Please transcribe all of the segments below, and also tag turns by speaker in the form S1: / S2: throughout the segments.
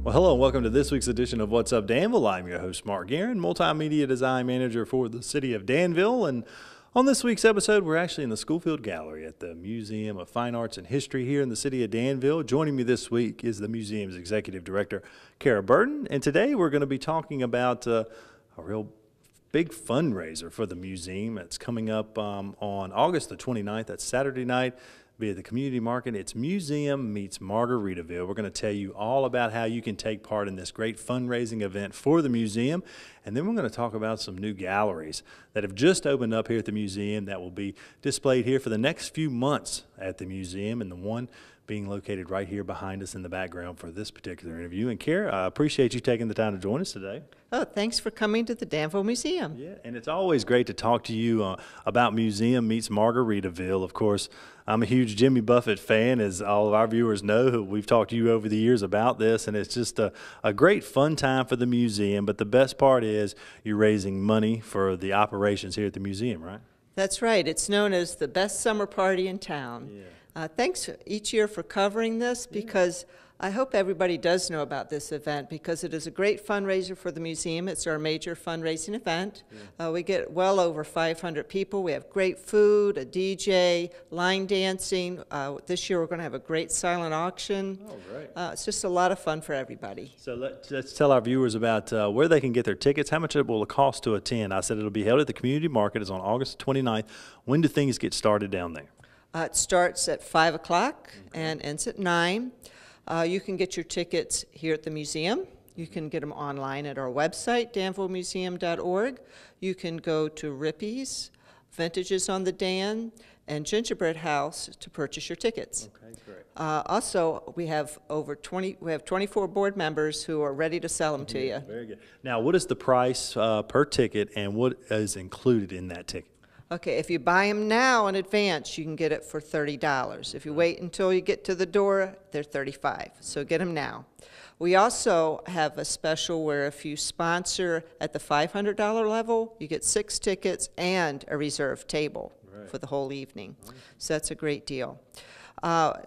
S1: Well, hello and welcome to this week's edition of What's Up Danville. I'm your host, Mark Guerin, Multimedia Design Manager for the City of Danville. And on this week's episode, we're actually in the Schoolfield Gallery at the Museum of Fine Arts and History here in the City of Danville. Joining me this week is the museum's Executive Director, Kara Burton. And today we're going to be talking about a real big fundraiser for the museum. It's coming up on August the 29th. That's Saturday night. Be at the community market. It's Museum Meets Margaritaville. We're going to tell you all about how you can take part in this great fundraising event for the museum. And then we're going to talk about some new galleries that have just opened up here at the museum that will be displayed here for the next few months at the museum, and the one being located right here behind us in the background for this particular interview. And Kara, I appreciate you taking the time to join us today.
S2: Oh, thanks for coming to the Danville Museum.
S1: Yeah, and it's always great to talk to you about Museum Meets Margaritaville. Of course, I'm a huge Jimmy Buffett fan, as all of our viewers know. We've talked to you over the years about this, and it's just a great fun time for the museum. But the best part is you're raising money for the operations here at the museum, right?
S2: That's right. It's known as the best summer party in town.
S1: Yeah.
S2: Thanks each year for covering this, because I hope everybody does know about this event, because it is a great fundraiser for the museum. It's our major fundraising event. We get well over 500 people. We have great food, a DJ, line dancing. This year we're going to have a great silent auction.
S1: Oh, great.
S2: It's just a lot of fun for everybody.
S1: So let's tell our viewers about where they can get their tickets. How much it will cost to attend? I said it'll be held at the community market. It's on August 29th. When do things get started down there?
S2: It starts at 5 o'clock and ends at 9. You can get your tickets here at the museum. You can get them online at our website, danvillemuseum.org. You can go to Rippy's, Vintages on the Dan, and Gingerbread House to purchase your tickets.
S1: Okay, great.
S2: Also, we have 24 board members who are ready to sell them to you.
S1: Very good. Now, what is the price per ticket, and what is included in that ticket?
S2: Okay, if you buy them now in advance, you can get it for $30. If you wait until you get to the door, they're $35. So get them now. We also have a special where if you sponsor at the $500 level, you get 6 tickets and a reserved table for the whole evening. So that's a great deal.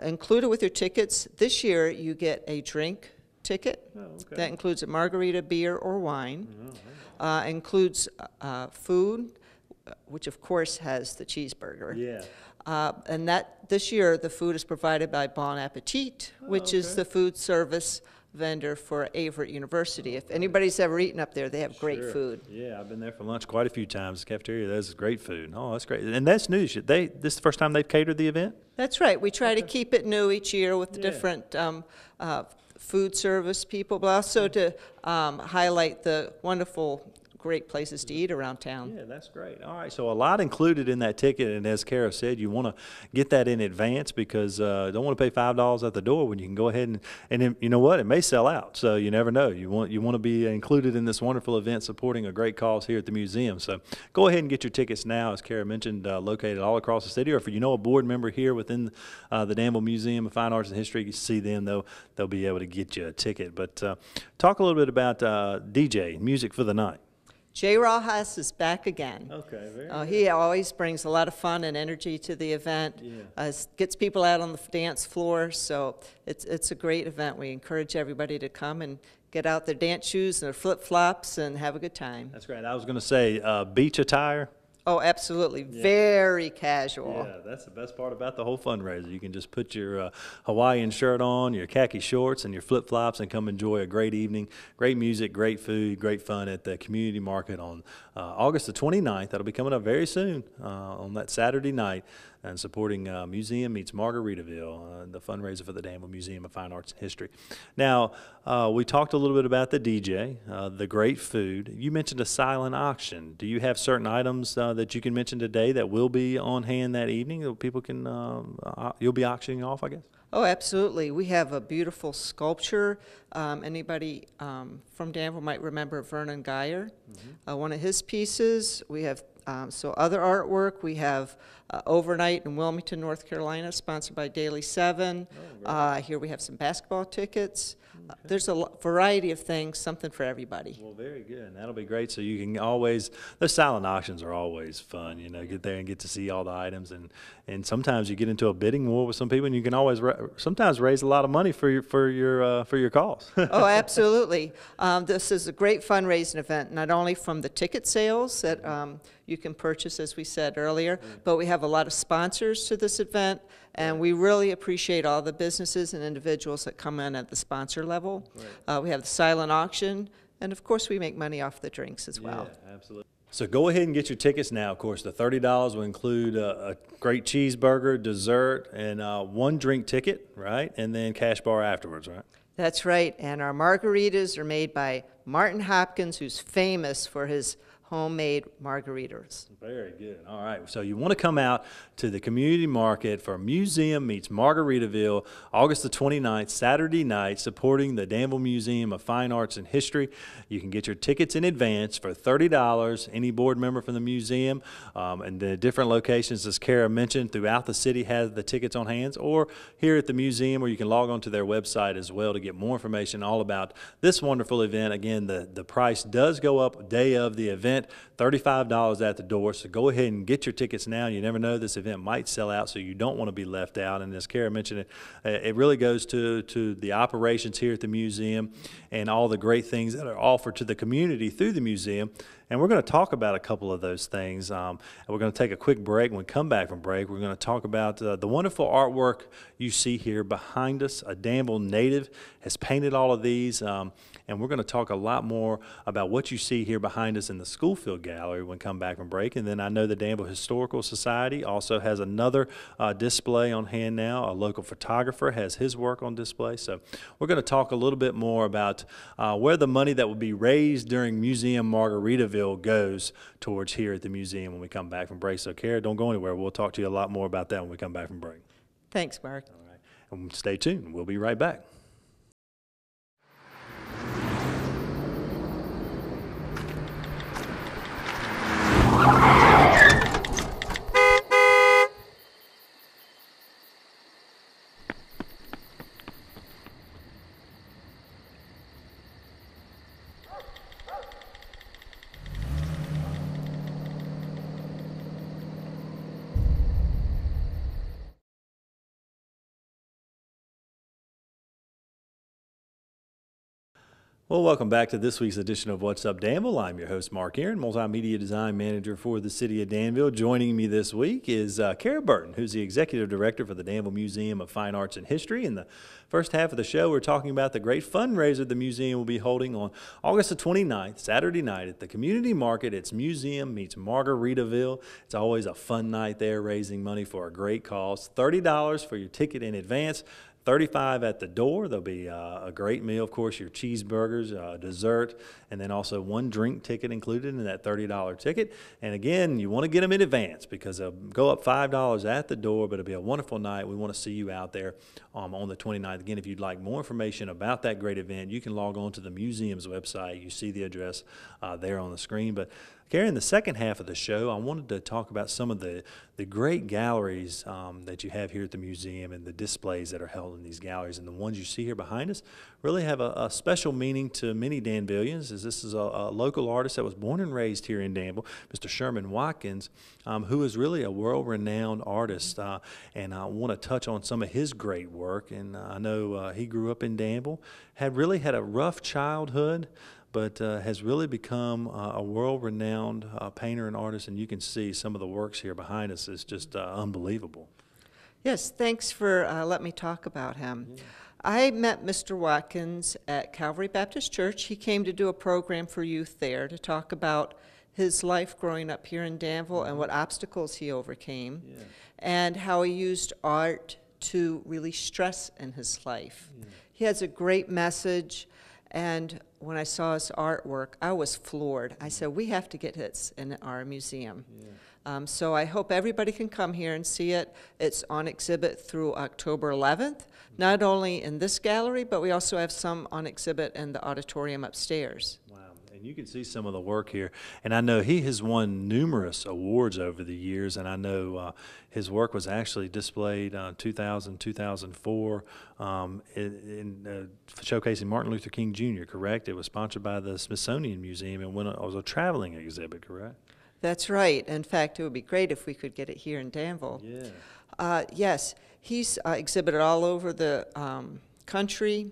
S2: Included with your tickets, this year you get a drink ticket. That includes a margarita, beer, or wine. Includes food, which of course has the cheeseburger.
S1: Yeah.
S2: And that this year the food is provided by Bon Appetit, which is the food service vendor for Averett University. If anybody's ever eaten up there, they have great food.
S1: Yeah, I've been there for lunch quite a few times. The cafeteria, that's great food. Oh, that's great. And that's new. This is the first time they've catered the event?
S2: That's right. We try to keep it new each year with the different food service people, but also to highlight the wonderful great places to eat around town.
S1: Yeah, that's great. All right, so a lot included in that ticket, and as Kara said, you want to get that in advance, because don't want to pay $5 at the door when you can go ahead and you know what, it may sell out, so you never know. You want to be included in this wonderful event supporting a great cause here at the museum. So go ahead and get your tickets now, as Kara mentioned, located all across the city, or if you know a board member here within the Danville Museum of Fine Arts and History, you see them, they'll be able to get you a ticket. But talk a little bit about DJ, music for the night.
S2: Jay Rojas is back again.
S1: Okay, very good.
S2: He always brings a lot of fun and energy to the event. Gets people out on the dance floor, so it's a great event. We encourage everybody to come and get out their dance shoes and their flip-flops and have a good time.
S1: That's great. I was going to say beach attire.
S2: Oh, absolutely. Very casual.
S1: Yeah, that's the best part about the whole fundraiser. You can just put your Hawaiian shirt on, your khaki shorts, and your flip-flops and come enjoy a great evening, great music, great food, great fun at the community market on August the 29th. That'll be coming up very soon on that Saturday night, and supporting Museum Meets Margaritaville, the fundraiser for the Danville Museum of Fine Arts and History. Now, we talked a little bit about the DJ, the great food. You mentioned a silent auction. Do you have certain items that you can mention today that will be on hand that evening that people can, you'll be auctioning off, I guess?
S2: Oh, absolutely. We have a beautiful sculpture. Anybody from Danville might remember Vernon Geyer. One of his pieces. We have other artwork. We have Overnight in Wilmington, North Carolina, sponsored by Daily 7. Here we have some basketball tickets. There's a variety of things, something for everybody.
S1: Well, very good. And that'll be great. So you can always, those silent auctions are always fun, get there and get to see all the items. And sometimes you get into a bidding war with some people, and you can always sometimes raise a lot of money for your cause.
S2: Oh, absolutely. This is a great fundraising event, not only from the ticket sales that you can purchase, as we said earlier, but we have a lot of sponsors to this event, and we really appreciate all the businesses and individuals that come in at the sponsor level. We have the silent auction, and of course we make money off the drinks as well.
S1: Yeah, absolutely. So go ahead and get your tickets now. Of course, the $30 will include a great cheeseburger, dessert, and one drink ticket, right? And then cash bar afterwards, right?
S2: That's right, and our margaritas are made by Martin Hopkins, who's famous for his homemade margaritas.
S1: Very good. All right. So you want to come out to the community market for Museum Meets Margaritaville, August the 29th, Saturday night, supporting the Danville Museum of Fine Arts and History. You can get your tickets in advance for $30. Any board member from the museum, and the different locations, as Kara mentioned, throughout the city has the tickets on hand, or here at the museum, or you can log on to their website as well to get more information all about this wonderful event. Again, the price does go up day of the event. $35 at the door, so go ahead and get your tickets now. You never know, this event might sell out, so you don't want to be left out. And as Kara mentioned, it really goes to the operations here at the museum and all the great things that are offered to the community through the museum. And we're going to talk about a couple of those things. And we're going to take a quick break. When we come back from break, we're going to talk about the wonderful artwork you see here behind us. A Danville native has painted all of these. And we're going to talk a lot more about what you see here behind us in the Schoolfield Gallery when we come back from break. And then I know the Danville Historical Society also has another display on hand now. A local photographer has his work on display. So we're going to talk a little bit more about where the money that will be raised during Museum Margaritaville goes towards here at the museum when we come back from break. So Kara, don't go anywhere. We'll talk to you a lot more about that when we come back from break.
S2: Thanks, Mark.
S1: All right. And stay tuned. We'll be right back. Well, welcome back to this week's edition of What's Up Danville. I'm your host, Mark Aaron, Multimedia Design Manager for the City of Danville. Joining me this week is Kara Burton, who's the Executive Director for the Danville Museum of Fine Arts and History. In the first half of the show, we're talking about the great fundraiser the museum will be holding on August the 29th, Saturday night at the community market. It's Museum Meets Margaritaville. It's always a fun night there, raising money for a great cause. $30 for your ticket in advance. $35 at the door. There'll be a great meal, of course, your cheeseburgers, dessert, and then also one drink ticket included in that $30 ticket. And again, you want to get them in advance because they'll go up $5 at the door, but it'll be a wonderful night. We want to see you out there on the 29th. Again, if you'd like more information about that great event, you can log on to the museum's website. You see the address there on the screen. But Karen, in the second half of the show, I wanted to talk about some of the great galleries that you have here at the museum and the displays that are held in these galleries. And the ones you see here behind us really have a special meaning to many Danvillians, as this is a local artist that was born and raised here in Danville, Mr. Sherman Watkins, who is really a world-renowned artist. And I want to touch on some of his great work. And I know he grew up in Danville, had a rough childhood, but has really become a world-renowned painter and artist, and you can see some of the works here behind us is just unbelievable.
S2: Yes, thanks for letting me talk about him. Yeah. I met Mr. Watkins at Calvary Baptist Church. He came to do a program for youth there to talk about his life growing up here in Danville and what obstacles he overcame, and how he used art to release stress in his life. He has a great message. And when I saw his artwork, I was floored. I said, we have to get this in our museum. So I hope everybody can come here and see it. It's on exhibit through October 11th, not only in this gallery, but we also have some on exhibit in the auditorium upstairs.
S1: Wow. And you can see some of the work here. And I know he has won numerous awards over the years, and I know his work was actually displayed 2000, 2004 showcasing Martin Luther King Jr., correct? It was sponsored by the Smithsonian Museum and it was a traveling exhibit, correct?
S2: That's right. In fact, it would be great if we could get it here in Danville.
S1: Yeah.
S2: Yes, he's exhibited all over the country.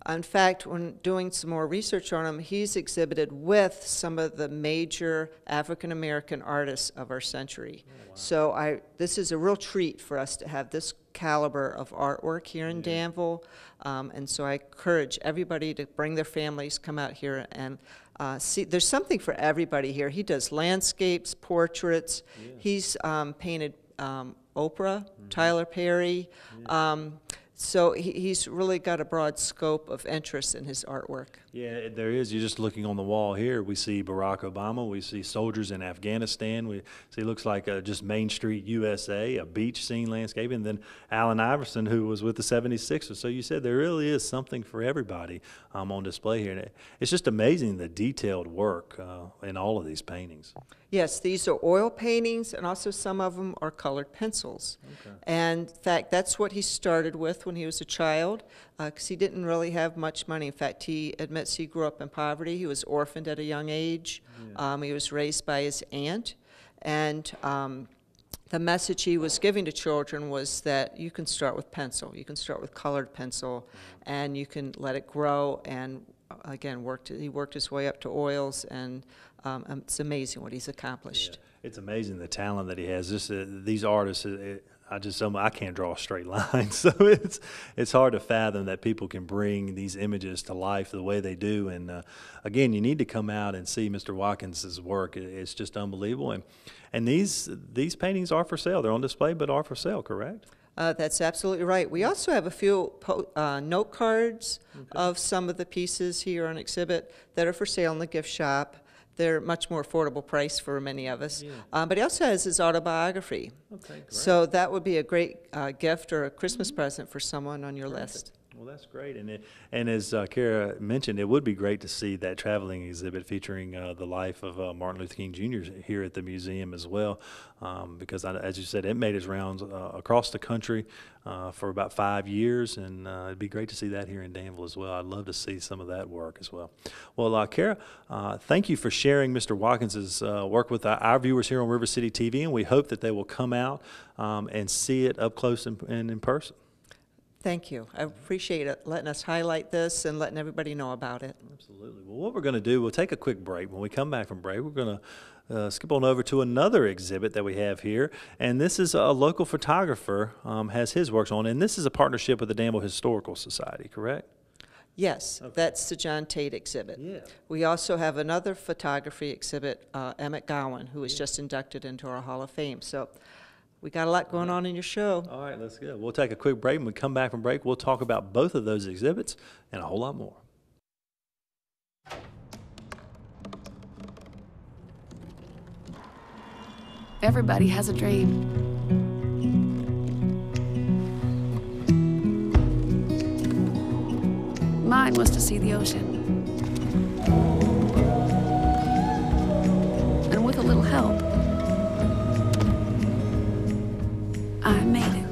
S2: In fact, when doing some more research on him, he's exhibited with some of the major African-American artists of our century. Oh, wow. So this is a real treat for us to have this caliber of artwork here in Danville. And so I encourage everybody to bring their families, come out here and see. There's something for everybody here. He does landscapes, portraits. Yeah. He's painted Oprah, Tyler Perry. So he's really got a broad scope of interest in his artwork.
S1: Yeah, there is. You're just looking on the wall here. We see Barack Obama. We see soldiers in Afghanistan. We see, looks like just Main Street, USA, a beach scene landscape, and then Allen Iverson, who was with the 76ers. So you said there really is something for everybody on display here. And it's just amazing the detailed work in all of these paintings.
S2: Yes, these are oil paintings, and also some of them are colored pencils. Okay. And in fact, that's what he started with when he was a child, because he didn't really have much money. In fact, he admits he grew up in poverty. He was orphaned at a young age. Yeah. He was raised by his aunt. And the message he was giving to children was that you can start with pencil. You can start with colored pencil, and you can let it grow. And again, he worked his way up to oils, and it's amazing what he's accomplished.
S1: Yeah. It's amazing the talent that he has. These artists, I can't draw a straight line, so it's hard to fathom that people can bring these images to life the way they do. And again, you need to come out and see Mr. Watkins's work. It's just unbelievable. And these paintings are for sale. They're on display, but are for sale, correct?
S2: That's absolutely right. We also have a few note cards of some of the pieces here on exhibit that are for sale in the gift shop. They're much more affordable price for many of us. Yeah. But he also has his autobiography. Okay, great. So that would be a great gift or a Christmas present for someone on your list.
S1: Well, that's great. And as Kara mentioned, it would be great to see that traveling exhibit featuring the life of Martin Luther King Jr. here at the museum as well, because as you said, it made its rounds across the country for about 5 years, and it'd be great to see that here in Danville as well. I'd love to see some of that work as well. Well, Kara, thank you for sharing Mr. Watkins's work with our viewers here on River City TV, and we hope that they will come out and see it up close and in person.
S2: Thank you. I appreciate it, letting us highlight this and letting everybody know about it.
S1: Absolutely. Well, what we're going to do, we'll take a quick break. When we come back from break, we're going to skip on over to another exhibit that we have here. And this is a local photographer has his works on. And this is a partnership with the Danville Historical Society, correct?
S2: Yes, okay. That's the John Tate exhibit. Yeah. We also have another photography exhibit, Emmett Gowan, who was just inducted into our Hall of Fame. So we got a lot going on in your show.
S1: All right, let's go. We'll take a quick break. When we come back from break, we'll talk about both of those exhibits and a whole lot more.
S3: Everybody has a dream. Mine was to see the ocean. And with a little help, I made it.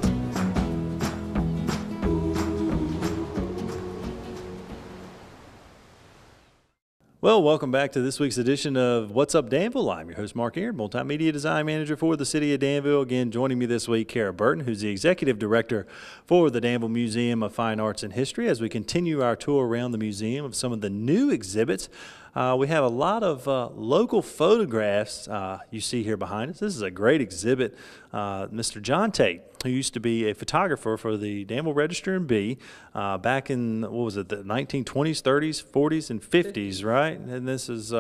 S1: Well, welcome back to this week's edition of What's Up Danville. I'm your host, Mark Aaron, Multimedia Design Manager for the City of Danville. Again, joining me this week, Kara Burton, who's the Executive Director for the Danville Museum of Fine Arts and History, as we continue our tour around the museum of some of the new exhibits. We have a lot of local photographs you see here behind us. This is a great exhibit. Mr. John Tate, who used to be a photographer for the Danville Register and Bee back in, what was it, the 1920s, 30s, 40s, and 50s, right? And this is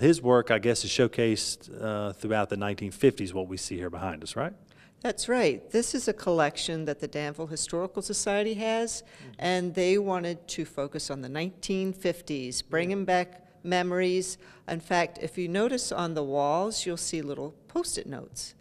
S1: his work, I guess, is showcased throughout the 1950s, what we see here behind us, right?
S2: That's right. This is a collection that the Danville Historical Society has, and they wanted to focus on the 1950s, bringing back memories. In fact, if you notice on the walls, you'll see little Post-it notes.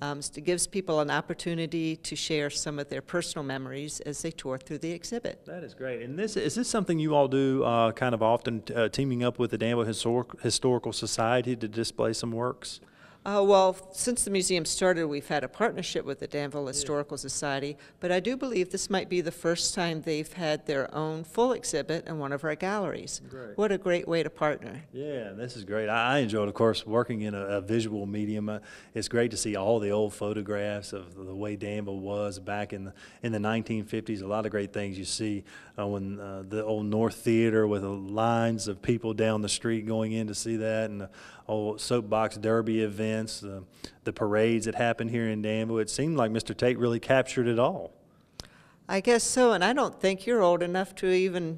S2: It gives people an opportunity to share some of their personal memories as they tour through the exhibit.
S1: That is great. And is this something you all do kind of often, teaming up with the Danville Historical Society to display some works?
S2: Well, since the museum started, we've had a partnership with the Danville Historical Society, but I do believe this might be the first time they've had their own full exhibit in one of our galleries.
S1: Great.
S2: What a great way to partner.
S1: Yeah, this is great. I enjoyed, of course, working in a visual medium. It's great to see all the old photographs of the way Danville was back in the 1950s. A lot of great things you see when the old North Theater with the lines of people down the street going in to see that, and the old soapbox derby events, the parades that happened here in Danville. It seemed like Mr. Tate really captured it all.
S2: I guess so, and I don't think you're old enough to even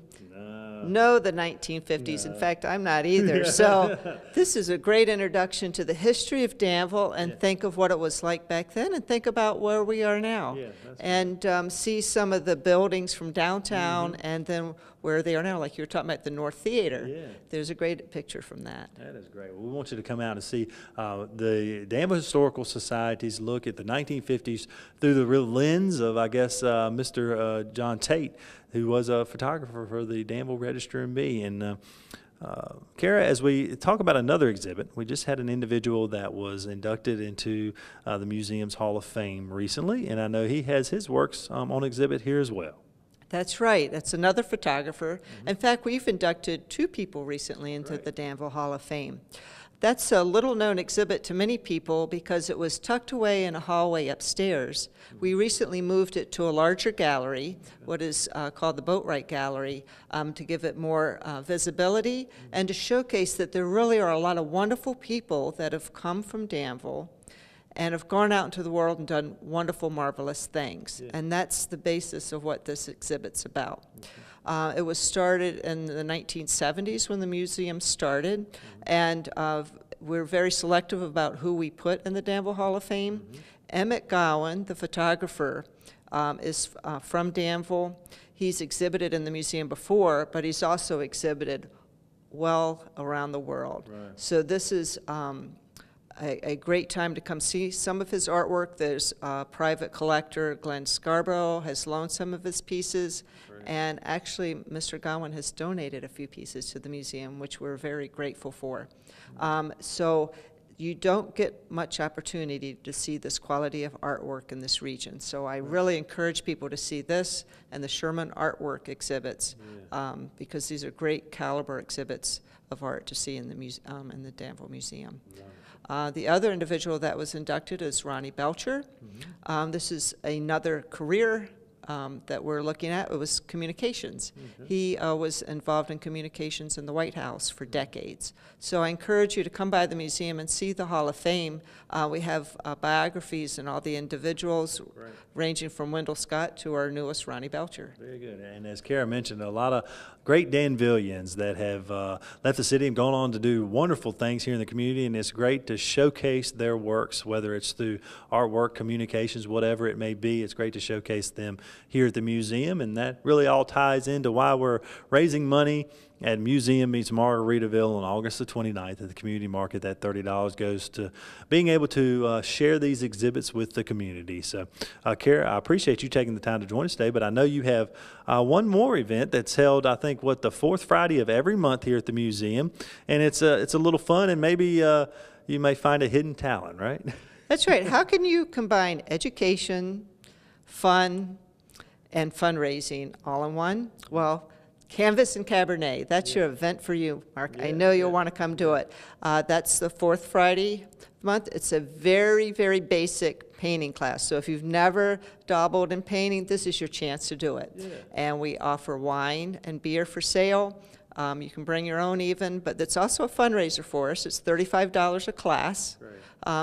S2: know the 1950s.
S1: No.
S2: In fact, I'm not either. So this is a great introduction to the history of Danville, and think of what it was like back then, and think about where we are now.
S1: Yeah,
S2: and see some of the buildings from downtown, and then where they are now, like you were talking about the North Theater.
S1: Yeah.
S2: There's a great picture from that.
S1: That is great. Well, we want you to come out and see the Danville Historical Society's look at the 1950s through the real lens of, I guess, Mr. John Tate, who was a photographer for the Danville Register and Bee. And Kara, as we talk about another exhibit, we just had an individual that was inducted into the museum's Hall of Fame recently, and I know he has his works on exhibit here as well.
S2: That's right. That's another photographer. In fact, we've inducted 2 people recently into the Danville Hall of Fame. That's a little-known exhibit to many people because it was tucked away in a hallway upstairs. We recently moved it to a larger gallery, what is called the Boatwright Gallery, to give it more visibility and to showcase that there really are a lot of wonderful people that have come from Danville and have gone out into the world and done wonderful, marvelous things. And that's the basis of what this exhibit's about. It was started in the 1970s when the museum started, and we're very selective about who we put in the Danville Hall of Fame. Emmett Gowan, the photographer, is from Danville. He's exhibited in the museum before, but he's also exhibited well around the world. Right. So this is a great time to come see some of his artwork. There's a private collector, Glenn Scarborough, has loaned some of his pieces. Great. And actually, Mr. Gowan has donated a few pieces to the museum, which we're very grateful for. So you don't get much opportunity to see this quality of artwork in this region. So I really encourage people to see this and the Sherman artwork exhibits, because these are great caliber exhibits of art to see in the Danville Museum. The other individual that was inducted is Ronnie Belcher. This is another career that we're looking at. It was communications. He was involved in communications in the White House for decades. So I encourage you to come by the museum and see the Hall of Fame. We have biographies and all the individuals, ranging from Wendell Scott to our newest Ronnie Belcher.
S1: Very good. And as Kara mentioned, a lot of great Danvillians that have left the city and gone on to do wonderful things here in the community, and it's great to showcase their works, whether it's through artwork, communications, whatever it may be. It's great to showcase them here at the museum, and that really all ties into why we're raising money at Museum Meets Margaritaville on August the 29th at the community market. That $30 goes to being able to share these exhibits with the community. So, Kara, I appreciate you taking the time to join us today, but I know you have one more event that's held, I think, the 4th Friday of every month here at the museum, and it's a little fun, and maybe you may find a hidden talent, right?
S2: That's right. How can you combine education, fun, and fundraising all in one? Well, Canvas and Cabernet, that's your event for you, Mark. I know you'll want to come do it. That's the 4th Friday month. It's a very, very basic painting class. So if you've never dabbled in painting, this is your chance to do it. And we offer wine and beer for sale. You can bring your own even, but it's also a fundraiser for us. It's $35 a class.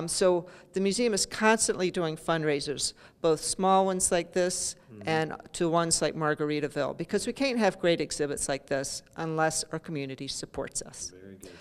S2: So the museum is constantly doing fundraisers, both small ones like this and to ones like Margaritaville, because we can't have great exhibits like this unless our community supports us. Very good.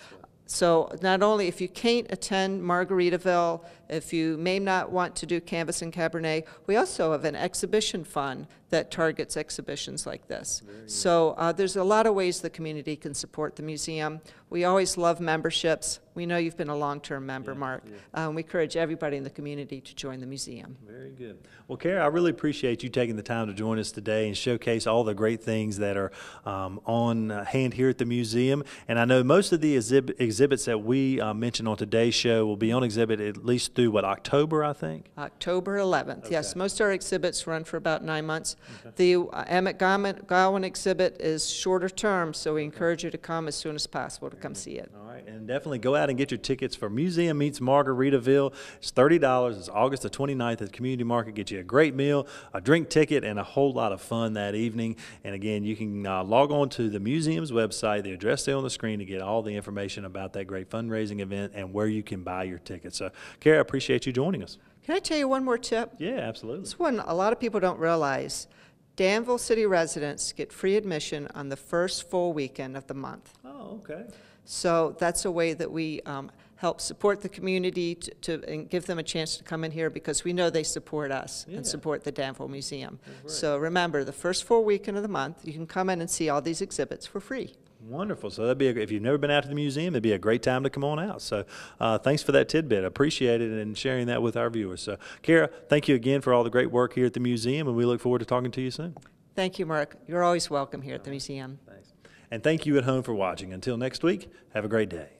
S2: So not only if you can't attend Margaritaville, if you may not want to do Canvas and Cabernet, we also have an exhibition fund that targets exhibitions like this. So there's a lot of ways the community can support the museum. We always love memberships. We know you've been a long-term member, Mark. We encourage everybody in the community to join the museum.
S1: Very good. Well, Kara, I really appreciate you taking the time to join us today and showcase all the great things that are on hand here at the museum. And I know most of the exhibits that we mentioned on today's show will be on exhibit at least through, what, October, I think?
S2: October 11th,
S1: Okay.
S2: yes. Most of our exhibits run for about 9 months. The Emmett Gowan exhibit is shorter term, so we encourage you to come as soon as possible to come see it.
S1: All right, and definitely go out and get your tickets for Museum Meets Margaritaville. It's $30. It's August the 29th at the Community Market. Get you a great meal, a drink ticket, and a whole lot of fun that evening. And again, you can log on to the museum's website, the address there on the screen, to get all the information about that great fundraising event and where you can buy your tickets. So, Kara, I appreciate you joining us.
S2: Can I tell you one more tip?
S1: Yeah, absolutely.
S2: This one a lot of people don't realize. Danville City residents get free admission on the first full weekend of the month.
S1: Oh, okay.
S2: So that's a way that we help support the community and give them a chance to come in here, because we know they support us and support the Danville Museum. So remember, the first full weekend of the month, you can come in and see all these exhibits for free.
S1: Wonderful. So that'd be if you've never been out to the museum, it'd be a great time to come on out. So thanks for that tidbit. I appreciate it and sharing that with our viewers. So, Kara, thank you again for all the great work here at the museum, and we look forward to talking to you soon.
S2: Thank you, Mark. You're always welcome here at the museum.
S1: Thanks. And thank you at home for watching. Until next week, have a great day.